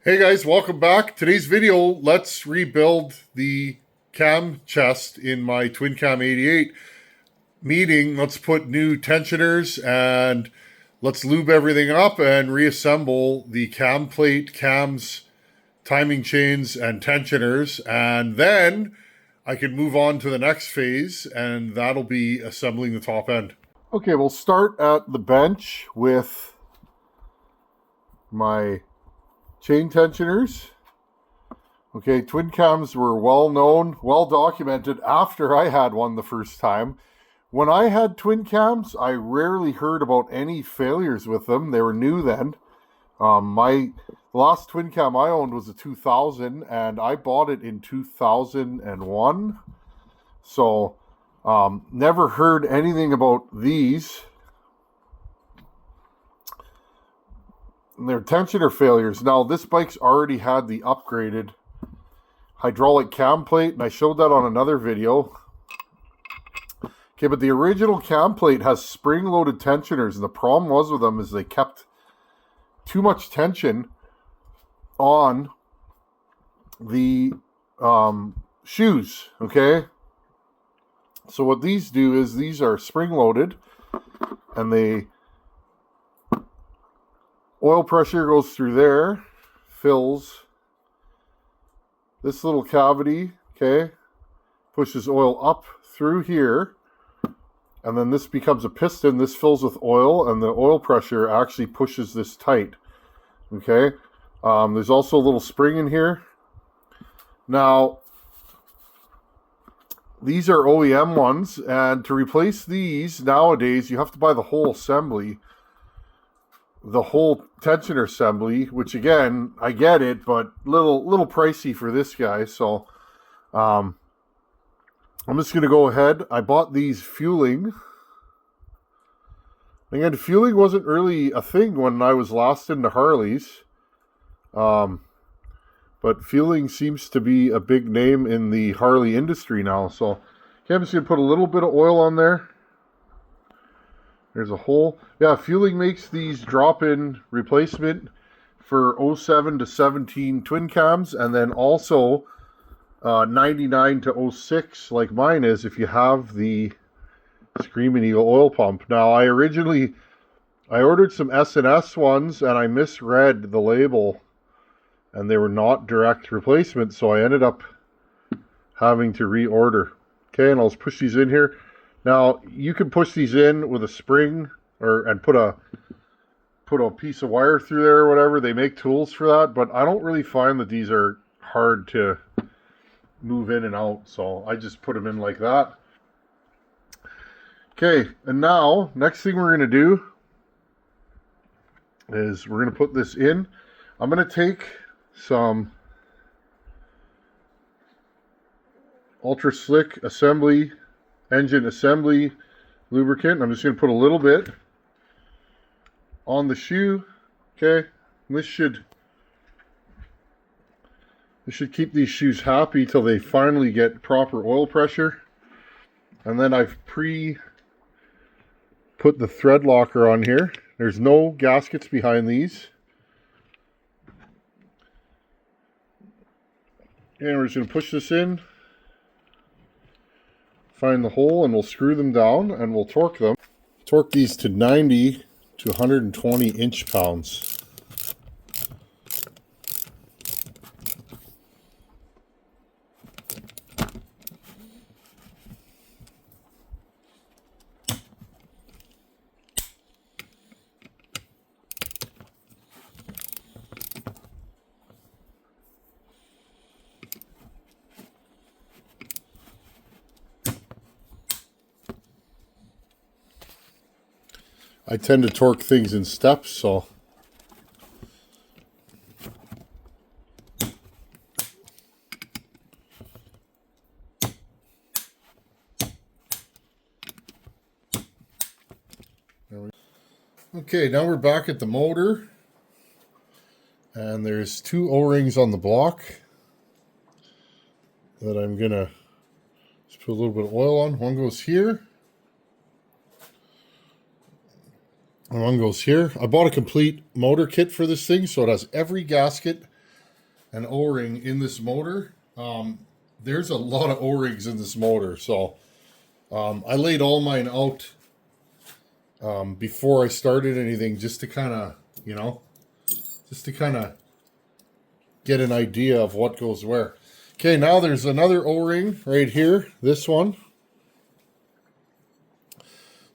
Hey guys, welcome back. Today's video, let's rebuild the cam chest in my Twin Cam 88. Meaning, let's put new tensioners and let's lube everything up and reassemble the cam plate, cams, timing chains, and tensioners. And then I can move on to the next phase, and that'll be assembling the top end. Okay, we'll start at the bench with my chain tensioners. Okay, twin cams were well known, well documented after I had one the first time. When I had twin cams, I rarely heard about any failures with them. They were new then. My last twin cam I owned was a 2000, and I bought it in 2001. So, never heard anything about these. Their tensioner failures. Now, this bike's already had the upgraded hydraulic cam plate, and I showed that on another video. Okay, but the original cam plate has spring-loaded tensioners, and the problem was with them is they kept too much tension on the shoes, okay? So what these do is these are spring-loaded, and they oil pressure goes through there, fills this little cavity, okay, pushes oil up through here, and then this becomes a piston. This fills with oil, and the oil pressure actually pushes this tight, okay. There's also a little spring in here. Now, these are OEM ones, and to replace these nowadays, you have to buy the whole assembly. The whole tensioner assembly, which again, I get it, but little pricey for this guy. So I'm just gonna go ahead. I bought these fueling. Again, fueling wasn't really a thing when I was last into Harleys, but fueling seems to be a big name in the Harley industry now. So okay, I'm just gonna put a little bit of oil on there. There's a hole. Yeah, fueling makes these drop-in replacement for 07 to 17 twin cams, and then also 99 to 06 like mine is if you have the Screaming Eagle oil pump. Now, I ordered some S&S ones, and I misread the label, and they were not direct replacements, so I ended up having to reorder. Okay, and I'll just push these in here. Now, you can push these in with a spring and put a piece of wire through there or whatever. They make tools for that, but I don't really find that these are hard to move in and out, so I just put them in like that. Okay, and now, next thing we're going to do is we're going to put this in. I'm going to take some Ultra Slick engine assembly lubricant. I'm just going to put a little bit on the shoe. Okay, and this should keep these shoes happy till they finally get proper oil pressure. And then I've put the thread locker on here. There's no gaskets behind these. And we're just going to push this in, find the hole, and we'll screw them down and we'll torque them. Torque these to 90 to 120 inch-pounds. I tend to torque things in steps, so okay, now we're back at the motor, and there's two O-rings on the block that I'm gonna just put a little bit of oil on. One goes here, and one goes here. I bought a complete motor kit for this thing, so it has every gasket an O-ring in this motor. There's a lot of O-rings in this motor, so I laid all mine out before I started anything, just to kind of, get an idea of what goes where. Okay, now there's another O-ring right here, this one.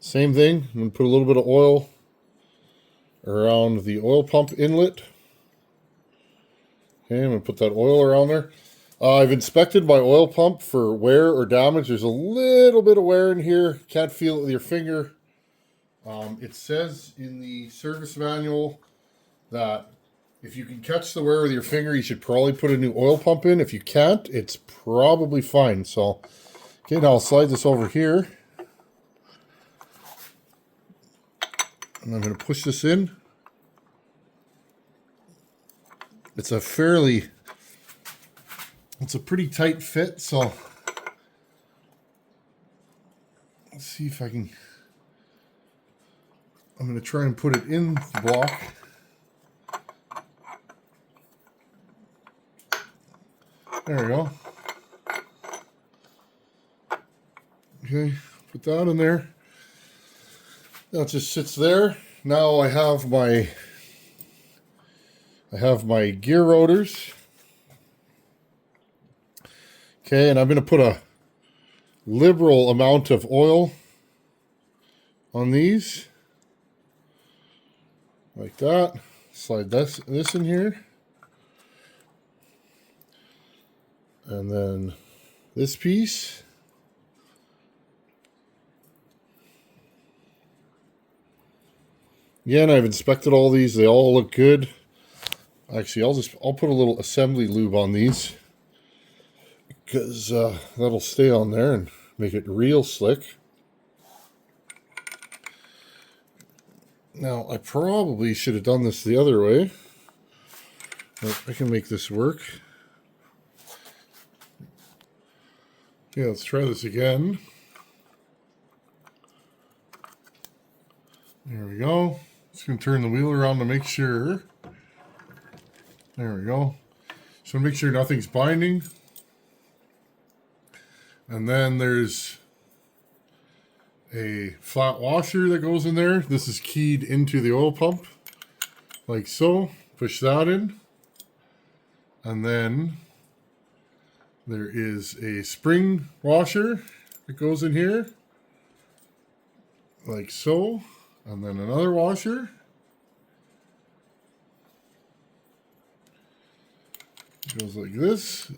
Same thing, I'm going to put a little bit of oil around the oil pump inlet. Okay, I'm going to put that oil around there. I've inspected my oil pump for wear or damage. There's a little bit of wear in here. Can't feel it with your finger. It says in the service manual that if you can catch the wear with your finger, you should probably put a new oil pump in. If you can't, it's probably fine. So, okay, now I'll slide this over here. And I'm going to push this in. It's a pretty tight fit, so let's see if I can. I'm going to try and put it in the block. There we go. Okay, put that in there. Now it just sits there. Now I have my gear rotors. Okay, and I'm going to put a liberal amount of oil on these. Like that. Slide this in here. And then this piece. Again, I've inspected all these. They all look good. Actually, I'll put a little assembly lube on these, because that'll stay on there and make it real slick. Now, I probably should have done this the other way, but I can make this work. Yeah, let's try this again. There we go. Just going to turn the wheel around to make sure. There we go. So make sure nothing's binding. And then there's a flat washer that goes in there. This is keyed into the oil pump, like so. Push that in. And then there is a spring washer that goes in here, like so. And then another washer. It goes like this.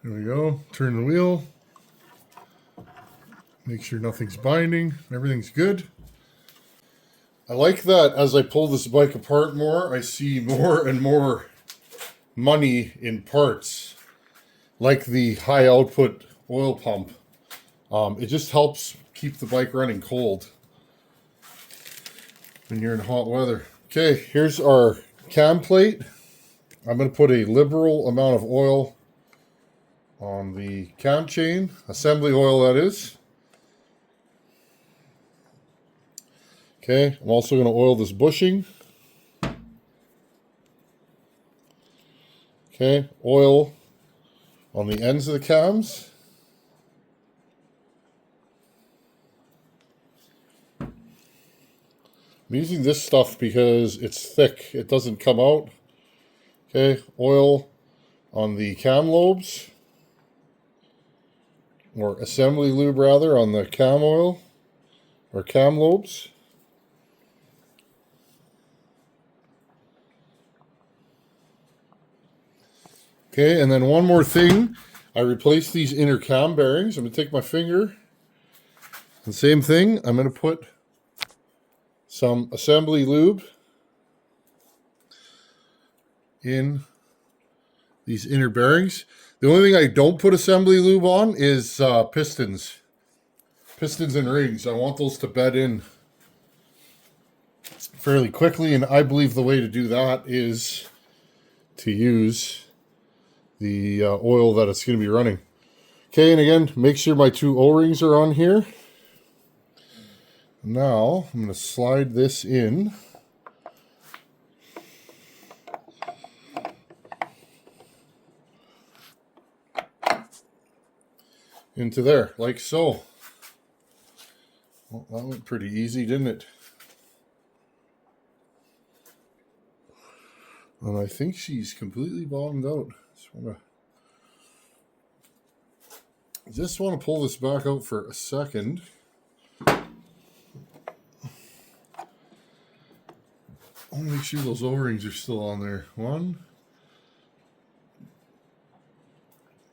There we go. Turn the wheel. Make sure nothing's binding. Everything's good. I like that as I pull this bike apart more, I see more and more money in parts, like the high output oil pump. It just helps keep the bike running cold when you're in hot weather. Okay, here's our cam plate. I'm going to put a liberal amount of oil on the cam chain, assembly oil that is. Okay, I'm also going to oil this bushing. Okay, oil on the ends of the cams. I'm using this stuff because it's thick. It doesn't come out. Okay, oil on the cam lobes. Or assembly lube rather on the cam oil. Or cam lobes. Okay, and then one more thing. I replaced these inner cam bearings. I'm going to take my finger. And same thing. I'm going to put some assembly lube in these inner bearings. The only thing I don't put assembly lube on is pistons. Pistons and rings. I want those to bed in fairly quickly, and I believe the way to do that is to use the oil that it's going to be running. Okay, and again, make sure my 2 O-rings are on here. Now, I'm going to slide this in. Into there, like so. Well, that went pretty easy, didn't it? And I think she's completely bottomed out. Just want to pull this back out for a second. I want to make sure those O-rings are still on there. 1,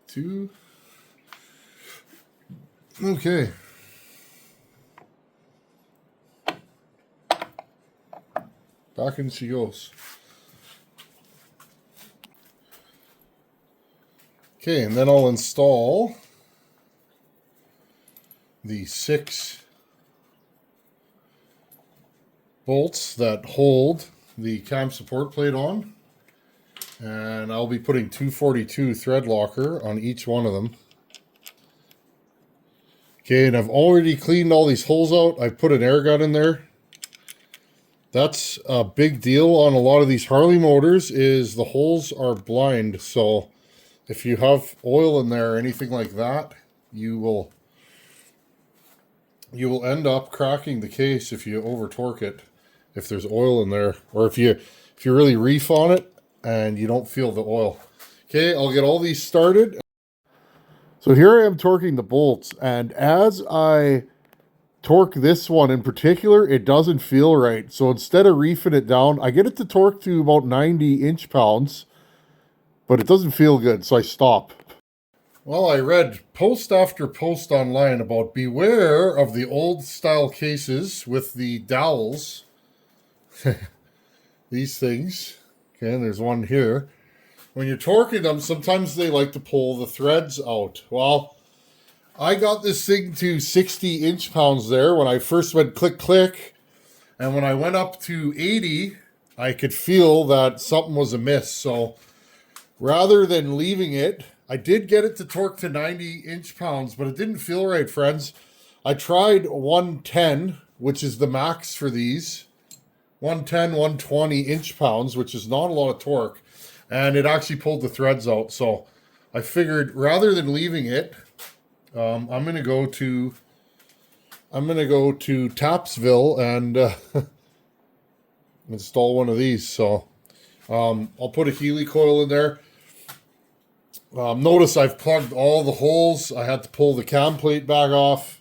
2. Okay. Back in she goes. Okay, and then I'll install the 6 bolts that hold the cam support plate on. And I'll be putting 242 thread locker on each one of them. Okay, and I've already cleaned all these holes out. I put an air gun in there. That's a big deal on a lot of these Harley motors, is the holes are blind. So if you have oil in there or anything like that, you will end up cracking the case if you over torque it, if there's oil in there, or if you really reef on it and you don't feel the oil. Okay, I'll get all these started. So here I am torquing the bolts, and as I torque this one in particular, it doesn't feel right. So instead of reefing it down, I get it to torque to about 90 inch-pounds, but it doesn't feel good, so I stop. Well, I read post after post online about beware of the old style cases with the dowels. These things. Okay, and there's one here. When you're torquing them, sometimes they like to pull the threads out. Well, I got this thing to 60 inch-pounds there when I first went click, click. And when I went up to 80, I could feel that something was amiss. So rather than leaving it, I did get it to torque to 90 inch-pounds, but it didn't feel right, friends. I tried 110, which is the max for these. 110, 120 inch-pounds, which is not a lot of torque. And it actually pulled the threads out. So I figured rather than leaving it, I'm gonna go to Tapsville and install one of these. So I'll put a Healy coil in there. Notice I've plugged all the holes. I had to pull the cam plate back off.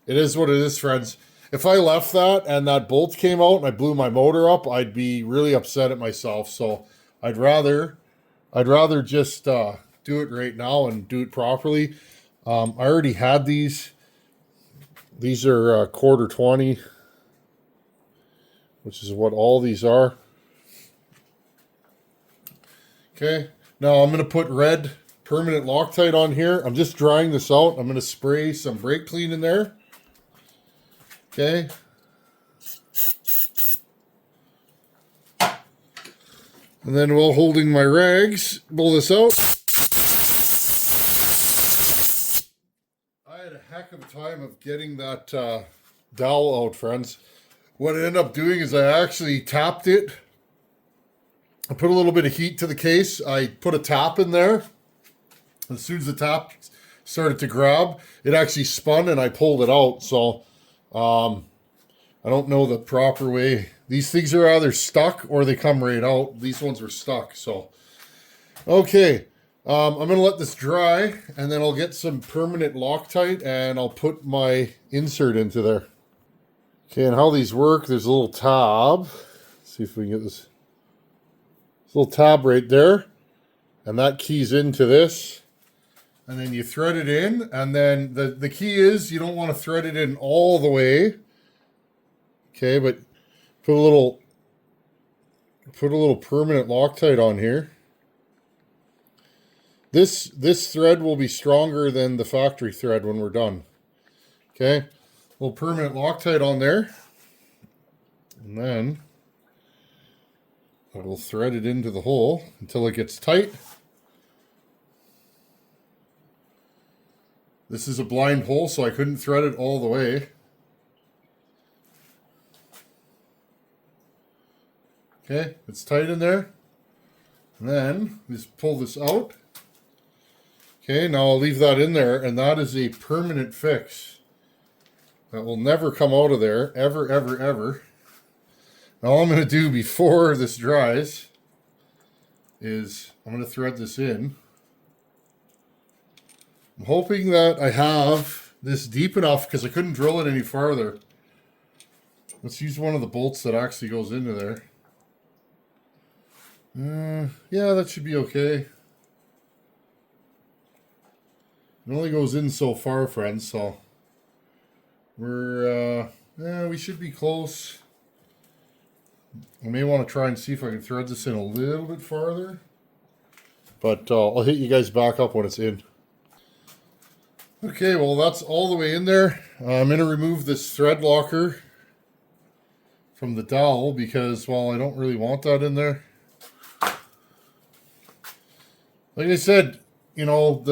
It is what it is, friends. If I left that and that bolt came out and I blew my motor up, I'd be really upset at myself. So I'd rather just do it right now and do it properly. I already had these. These are quarter 20, which is what all these are. Okay, now I'm going to put red permanent Loctite on here. I'm just drying this out. I'm going to spray some brake clean in there. Okay. And then while holding my rags, pull this out. I had a heck of a time of getting that dowel out, friends. What I ended up doing is I actually tapped it. I put a little bit of heat to the case. I put a tap in there. As soon as the tap started to grab, it actually spun and I pulled it out. So I don't know the proper way. These things are either stuck or they come right out. These ones were stuck. So, okay. I'm going to let this dry and then I'll get some permanent Loctite and I'll put my insert into there. Okay, and how these work, there's a little tab. Let's see if we can get this. There's a little tab right there. And that keys into this. And then you thread it in. And then the key is you don't want to thread it in all the way. Okay, but put a little permanent Loctite on here. This thread will be stronger than the factory thread when we're done. Okay, a little permanent Loctite on there. And then I will thread it into the hole until it gets tight. This is a blind hole, so I couldn't thread it all the way. Okay, it's tight in there. And then just pull this out. Okay, now I'll leave that in there, and that is a permanent fix. That will never come out of there, ever, ever, ever. Now all I'm going to do before this dries is I'm going to thread this in. I'm hoping that I have this deep enough because I couldn't drill it any farther. Let's use one of the bolts that actually goes into there. Yeah, that should be okay. It only goes in so far, friends, so we should be close. I may want to try and see if I can thread this in a little bit farther. But I'll hit you guys back up when it's in. Okay, well that's all the way in there. I'm going to remove this thread locker from the dowel because, well, I don't really want that in there. Like I said, you know,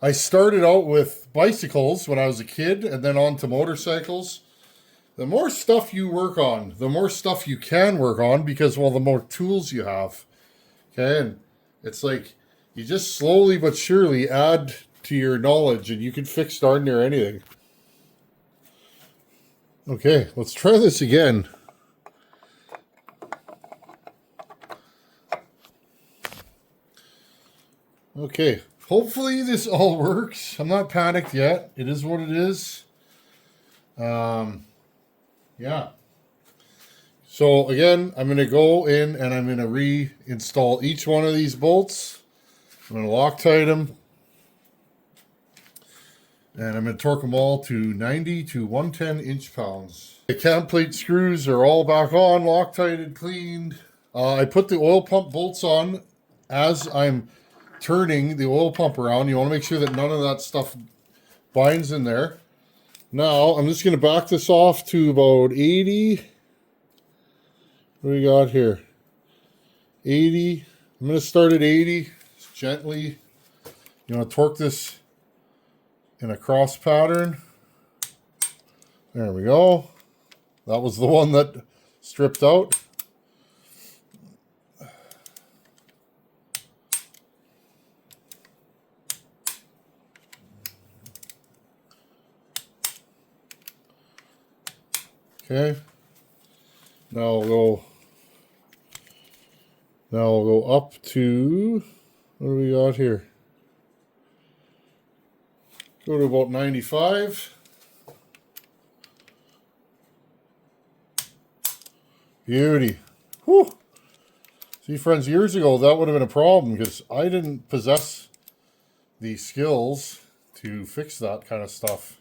I started out with bicycles when I was a kid and then on to motorcycles. The more stuff you work on, the more stuff you can work on because, well, the more tools you have. Okay, and it's like you just slowly but surely add to your knowledge and you can fix darn near anything. Okay, let's try this again. Okay, hopefully this all works. I'm not panicked yet. It is what it is. Yeah. So again, I'm going to go in and I'm going to reinstall each one of these bolts. I'm going to Loctite them. And I'm going to torque them all to 90 to 110 inch-pounds. The cam plate screws are all back on, Loctited, cleaned. I put the oil pump bolts on as I'm turning the oil pump around. You want to make sure that none of that stuff binds in there. Now, I'm just going to back this off to about 80. What do we got here? 80. I'm going to start at 80. Just gently. You want to torque this in a cross pattern. There we go. That was the one that stripped out. Okay. Now we'll go up to, what do we got here? Go to about 95. Beauty. Whew. See, friends, years ago that would have been a problem because I didn't possess the skills to fix that kind of stuff.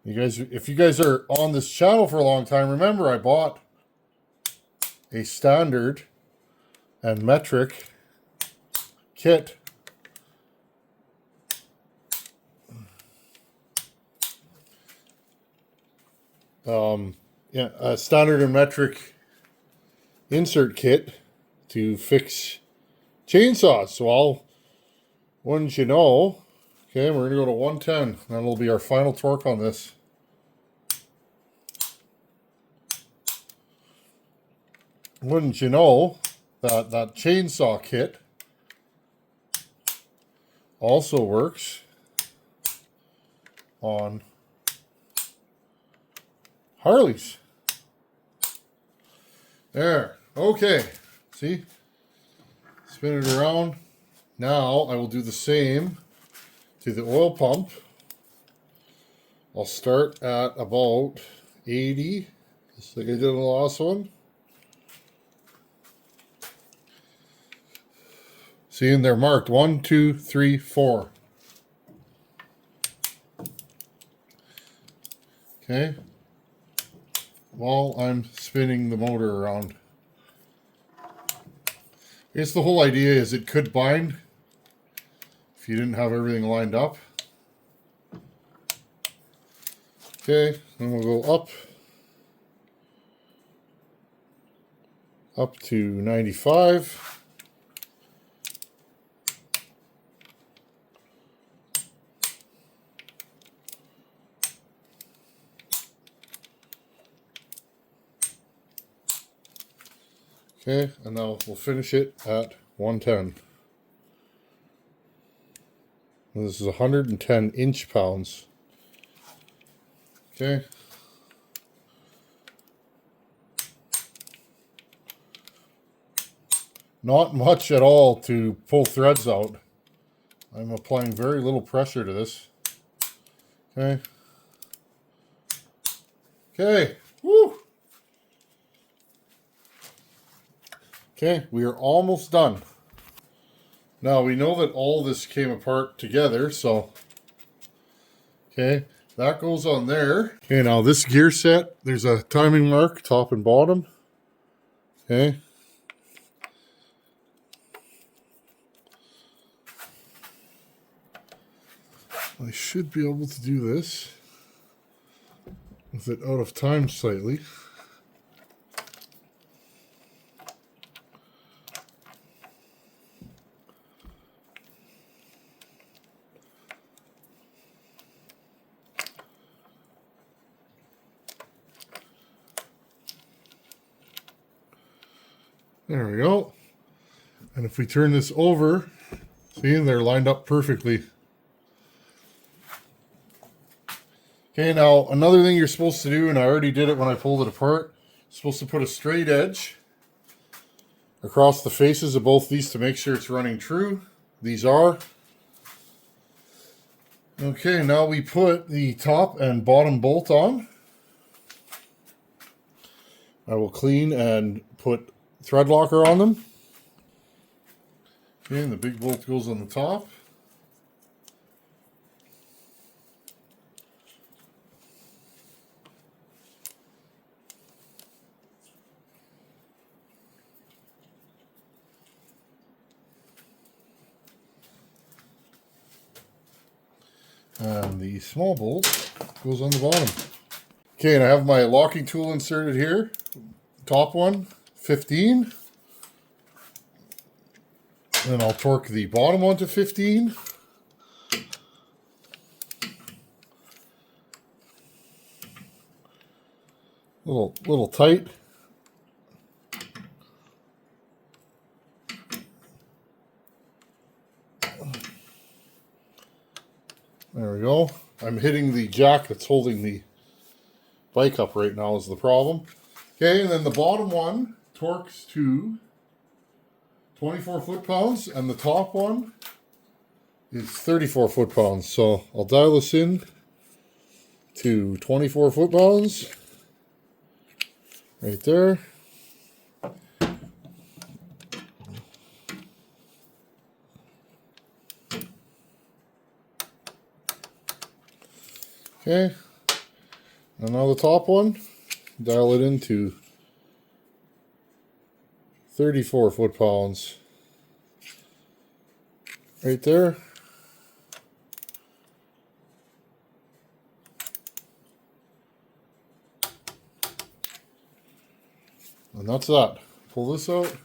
You guys, if you guys are on this channel for a long time, remember I bought a standard and metric kit. Yeah, a standard and metric insert kit to fix chainsaws. So wouldn't you know, okay, we're gonna go to 110. That'll be our final torque on this. Wouldn't you know that that chainsaw kit also works on Harleys. There. Okay. See? Spin it around. Now I will do the same to the oil pump. I'll start at about 80, just like I did on the last one. See, and they're marked 1, 2, 3, 4. Okay. While I'm spinning the motor around. I guess the whole idea is it could bind if you didn't have everything lined up. Okay, then we'll go up to 95. Okay, and now we'll finish it at 110. And this is 110 inch-pounds. Okay. Not much at all to pull threads out. I'm applying very little pressure to this. Okay. Okay. Woo! Okay, we are almost done. Now we know that all this came apart together, so okay, that goes on there. Okay, now this gear set, there's a timing mark, top and bottom. Okay. I should be able to do this with it out of time slightly. There we go. And if we turn this over, see, they're lined up perfectly. Okay, now another thing you're supposed to do, and I already did it when I pulled it apart, you're supposed to put a straight edge across the faces of both these to make sure it's running true. These are. Okay, now we put the top and bottom bolt on. I will clean and put thread locker on them. Okay, and the big bolt goes on the top. And the small bolt goes on the bottom. Okay, and I have my locking tool inserted here. Top one, 15. Then I'll torque the bottom one to 15. Little tight. There we go. I'm hitting the jack that's holding the bike up right now is the problem. Okay, and then the bottom one torques to 24 foot-pounds, and the top one is 34 foot-pounds. So I'll dial this in to 24 foot-pounds. Right there. Okay. And now the top one, dial it into 34 foot-pounds. Right there. And that's that. Pull this out.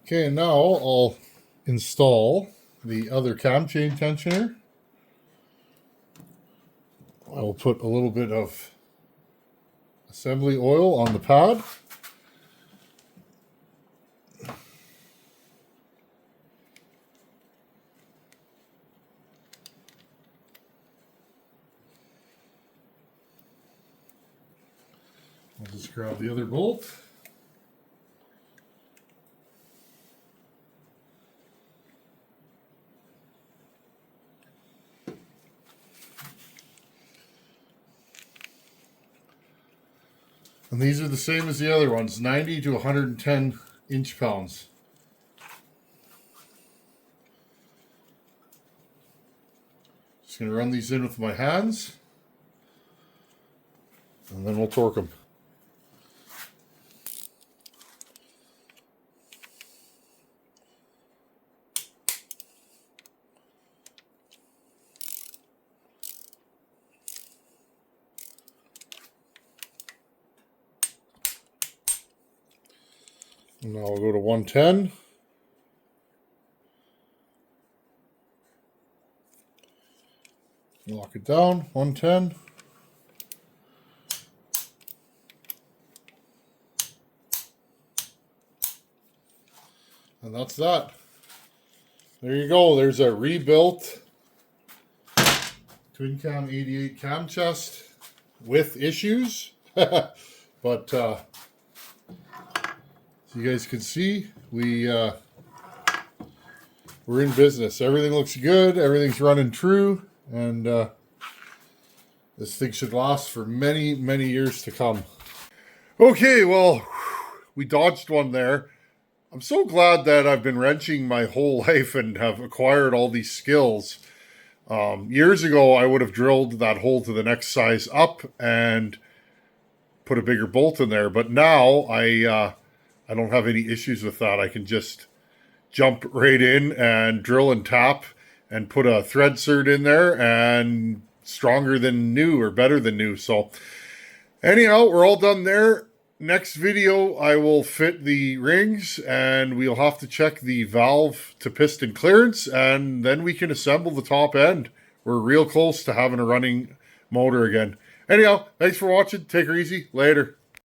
Okay, now I'll install the other cam chain tensioner. I will put a little bit of assembly oil on the pad. I'll just grab the other bolt. And these are the same as the other ones, 90 to 110 inch-pounds. Just going to run these in with my hands, and then we'll torque them. And now we'll go to 110. Lock it down, 110. And that's that. There you go. There's a rebuilt twin cam 88 cam chest with issues. But as you guys can see, we're in business. Everything looks good. Everything's running true. And this thing should last for many, many years to come. Okay, well, we dodged one there. I'm so glad that I've been wrenching my whole life and have acquired all these skills. Years ago, I would have drilled that hole to the next size up and put a bigger bolt in there. But now I don't have any issues with that. I can just jump right in and drill and tap and put a thread insert in there, and stronger than new or better than new. So anyhow, we're all done there. Next video, I will fit the rings, and we'll have to check the valve to piston clearance, and then we can assemble the top end. We're real close to having a running motor again. Anyhow, thanks for watching. Take her easy. Later.